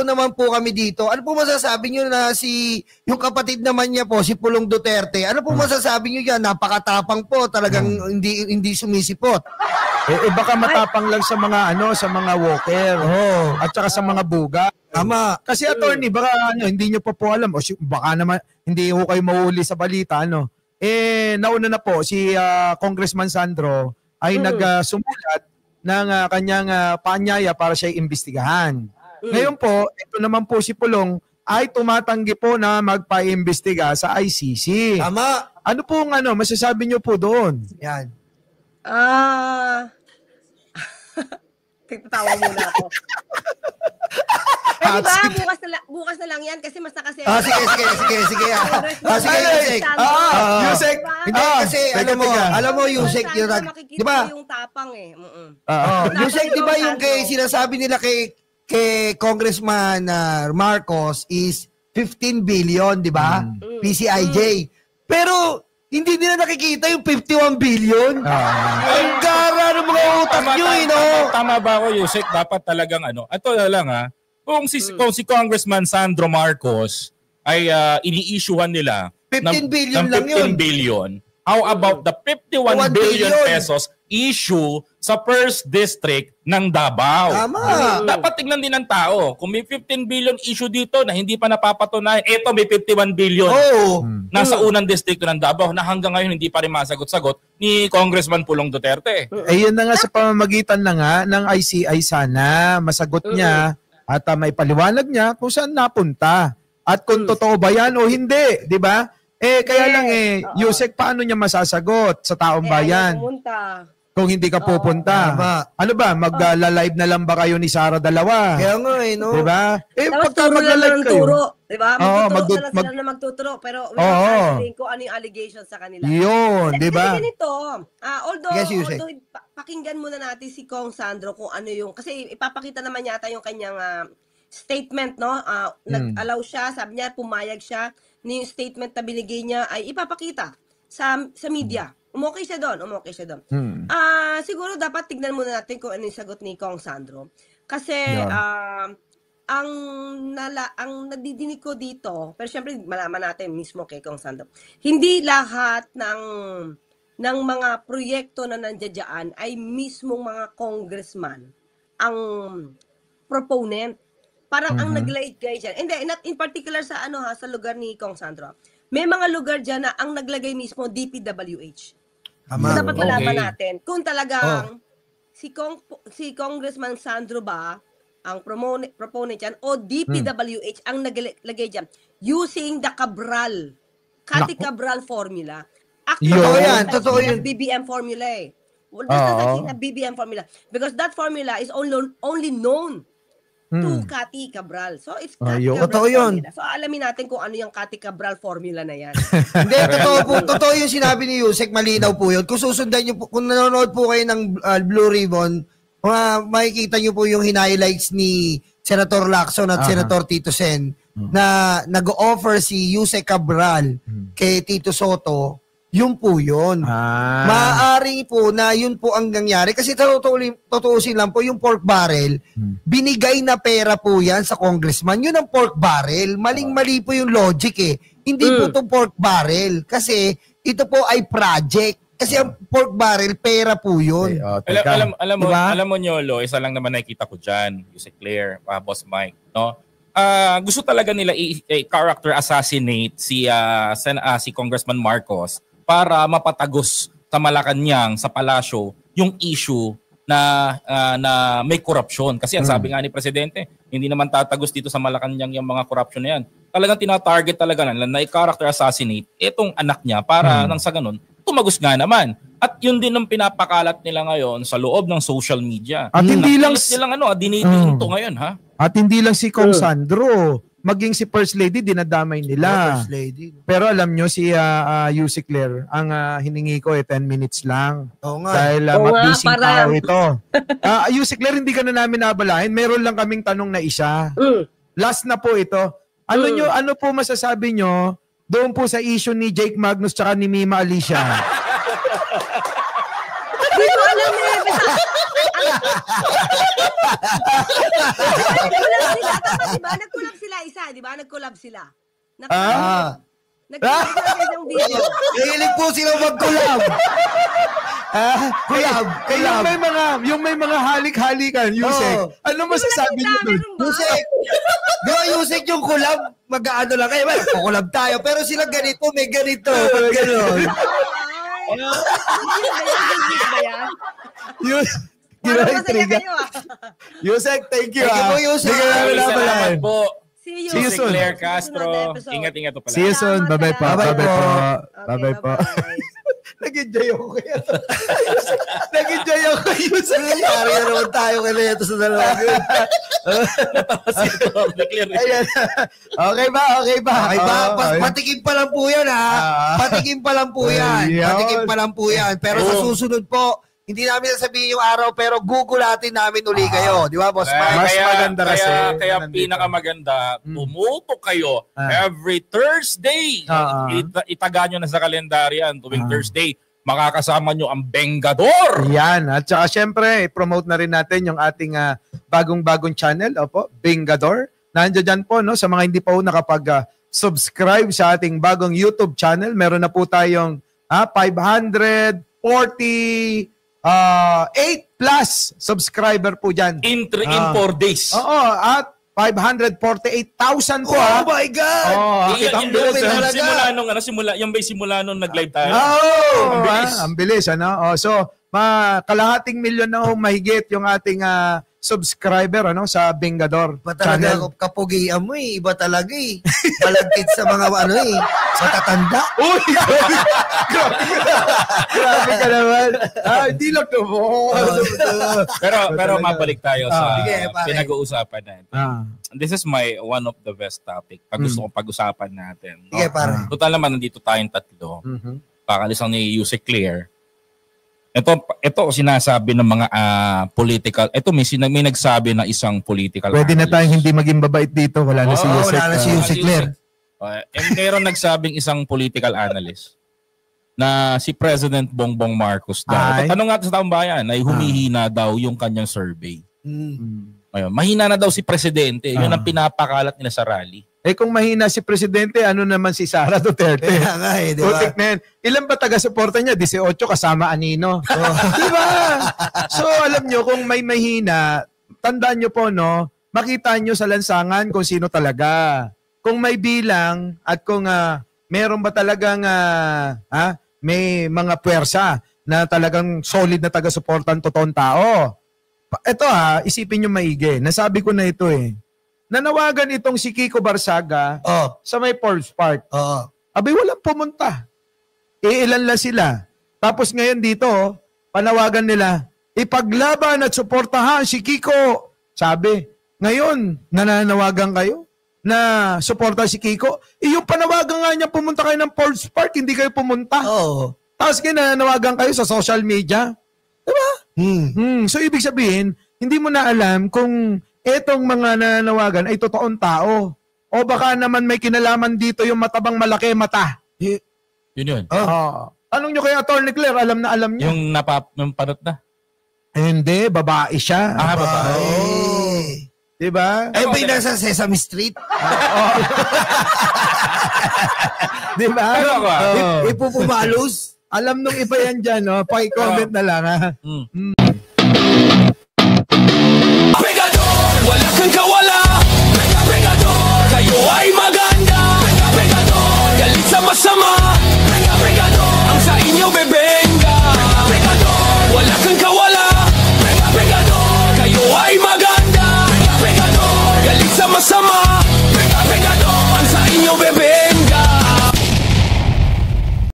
naman po kami dito. Ano po masasabi nyo na yung kapatid naman niya po, si Pulong Duterte, ano po masasabi nyo yan? Napakatapang po, talagang hindi sumisipot. Baka matapang lang sa mga sa mga walker at saka sa mga buga. Tama. Kasi attorney, baka hindi nyo pa po alam o baka naman hindi ho kayo mahuli sa balita nauna na po si Congressman Sandro ay nagsumulat ng kanyang paanyaya para siya imbestigahan. Ngayon po, ito naman po si Pulong ay tumatanggi po na magpa-imbestiga sa ICC. Tama. Ano po masasabi niyo po doon? Yan. Tatawa muna ako. Diba, bukas na lang yan kasi mas nakasaya. Sige. Yusek. Hindi kasi, alam mo, Yusek, di ba? Yung tapang Yusek, di ba yung sinasabi nila kay Congressman Marcos is 15 billion, di ba? PCIJ. Pero, hindi nila nakikita yung 51 billion. Ang gara ng mga utak nyo, Tama ba ako, Yusek? Dapat talagang Ito na lang kung si Congressman Sandro Marcos ay ini-issuehan nila 15 billion ng lang 15 billion, how about the 51 billion pesos issue sa first district ng Davao? Tama. Dapat tingnan din ng tao. Kung may 15 billion issue dito na hindi pa napapatunayan, eto may 51 billion nasa unang distrito ng Davao na hanggang ngayon hindi pa rin masagot-sagot ni Congressman Pulong Duterte. Ayun na nga sa pamamagitan ng ICI sana masagot niya at may paliwanag niya kung saan napunta at kung totoo ba yan o hindi, di ba? Kaya lang Yusek, paano niya masasagot sa taong bayan? Kung hindi ka pupunta. Ano ba, mag-live na lang ba kayo ni Sara dalawa? Kaya nga di ba? Pagka mag-live kayo. Di ba? Magtuturo sila na magtuturo. Pero sasabihin ko ano yung allegations sa kanila. Yun, di ba? Kasi ganito, although pakinggan muna natin si Kong Sandro kung ano yung, kasi ipapakita naman yata yung kanyang statement, no? Nag-allow siya, sabi niya, pumayag siya, yung statement na binigay niya ay ipapakita sa media. Umokay siya doon. Siguro dapat tignan muna natin kung ano yung sagot ni Kong Sandro. Kasi, ang nadidinig ko dito, pero syempre malaman natin mismo kay Kong Sandro, hindi lahat ng mga proyekto na nandiyan ay mismong mga congressman ang proponent. Parang ang naglagay dyan. Hindi, not in particular sa sa lugar ni Kong Sandro. May mga lugar dyan na ang naglagay mismo DPWH. So, dapat malaman natin kung talagang si Congressman Sandro ba ang proponent yan o DPWH ang naglagay dyan using the Cathy Cabral formula. Actually, totoo yan. BBM formula There's BBM formula because that formula is only known to Cathy Cabral. So, it's Cathy Cabral formula. So, alamin natin kung ano yung Cathy Cabral formula na yan. Hindi, totoo yung sinabi ni Yusek, malinaw po yun. Kung susundan nyo po, kung nanonood po kayo ng Blue Ribbon, makikita nyo po yung hinighlights ni Senator Lacson at Senator Tito Sen na nag-offer si Yusek Cabral kay Tito Soto. Yun po yun. Maaari po na yun po ang nangyari. Kasi totoosin lang po, yung pork barrel, binigay na pera po yan sa congressman. Yun ang pork barrel. Maling-mali po yung logic Hindi po itong pork barrel. Kasi ito po ay project. Kasi ang pork barrel, pera po yun. Alam mo, Nyolo, isa lang naman nakikita ko dyan. Yusek Claire, Boss Mike, no? Gusto talaga nila i-character assassinate si Congressman Marcos para mapatagos sa Malacanang, sa palasyo, yung issue na may korupsyon. Kasi ang sabi nga ni Presidente, hindi naman tatagos dito sa Malacanang yung mga korupsyon na yan. Talagang tina-target talaga na i-character assassinate itong anak niya para nang sa ganun, tumagos nga naman. At yun din ang pinapakalat nila ngayon sa loob ng social media. At hindi lang dinidiinto ngayon, ha? At hindi lang si Kong Sandro, maging si First Lady dinadamay nila. First Lady. Pero alam nyo si Yusek Claire, ang hiningi ko 10 minutes lang. Oo nga. Dahil mabising tao ito. Yusek Claire, hindi ka na namin nabalahin. Meron lang kaming tanong na isa. Last na po ito. Ano po masasabi nyo doon po sa issue ni Jake Magnus tsaka ni Mima Alicia? Hindi ko alam Nag-collab sila isa, di ba? Nag-collab sila. Nag-collab sila sa isang video. Hilig po sila mag-collab. Collab. Yung may mga halik-halikan, Yusek. Ano masasabi niyo doon? Yusek. Di ba Yusek yung collab? Mag-ano lang kayo. Collab tayo. Pero sila ganito, may ganito. Ganon. Yusek, thank you. Thank you po, Yusek. Salamat po. See you. See you soon. Claire Castro. Ingat-ingat po pala. See you soon. Bye-bye po. Bye-bye po. Nag-enjoy ako kaya. Nag-enjoy ako kay Yusek. Nangyari na naman tayo kay Leto sa dalawa. Ayan. Okay ba? Okay, patikim pa lang po yan, ha? Patikim pa lang po yan. Patikim pa lang po yan. Pero sa susunod po, hindi namin sasabihin yung araw, pero gugulatin namin uli kayo. Di ba, Boss Mike? Mas maganda kasi. Kaya pinakamaganda, tumuto kayo every Thursday. Itaga nyo na sa kalendaryan tuwing Thursday. Makakasama nyo ang Bengador. Yan. At saka syempre, i-promote na rin natin yung ating bagong-bagong channel. Opo, Bengador. Nandiyan dyan po, no? Sa mga hindi pa po nakapag-subscribe sa ating bagong YouTube channel, meron na po tayong 548 plus subscriber po dyan. In 4 days. Oo, at 548,000 po. Oh my God! Yung simula nung nag-live tayo. Ang bilis. Ang bilis, ano? So, kalahating milyon na mahigit yung ating subscriber sa Bengador channel. Kapugian mo iba talaga Malagkit sa mga matatanda. Uy! Grabe ka naman. Hindi lang to. Pero mabalik tayo sa pinag-uusapan natin. This is one of the best topic. Gusto kong pag-usapan natin. Sige, pare. Total naman, nandito tayong tatlo. Pakalisang ni Yusek Claire. Ito sinasabi ng mga political. Ito may nagsabi na isang political. Pwede na tayong hindi maging babait dito. Wala na si Yusek. Wala na si Yusek Claire. Meron nagsabing isang political analyst na si President Bongbong Marcos daw. Ano nga sa taong bayan ay humihina daw yung kanyang survey. Ayun, mahina na daw si Presidente. Yun ang pinapakalat nila sa rally. Kung mahina si Presidente, ano naman si Sara Duterte? Kaya nga di ba? Ilan ba taga-suporta niya? 18 kasama Anino. Di ba? So alam nyo, kung may mahina, tandaan nyo po, makita nyo sa lansangan kung sino talaga. Kung may bilang at kung meron ba talagang may mga puwersa na talagang solid na taga-suporta ang totoong tao. Ito isipin nyo maigi. Nasabi ko na ito Nanawagan itong si Kiko Barsaga sa may Forbes Park. Abay, walang pumunta. Ilan lang sila. Tapos ngayon dito, panawagan nila, ipaglaban at suportahan si Kiko. Sabi, ngayon, nananawagan kayo na suporta si Kiko. Yung panawagan nga niya, pumunta kayo ng Forbes Park, hindi kayo pumunta. Tapos nananawagan kayo sa social media. Diba? So, ibig sabihin, hindi mo na alam kung etong mga nananawagan ay totoong tao. O baka naman may kinalaman dito yung matabang malaki mata. Yun. Anong nyo kay Atty. Claire? Alam na alam niya. Yung panot na? Hindi, babae siya. Babae. Diba? Ay, ba nasa Sesame Street? Diba? Ipupumalos? Alam nung iba yan dyan, paki-comment na lang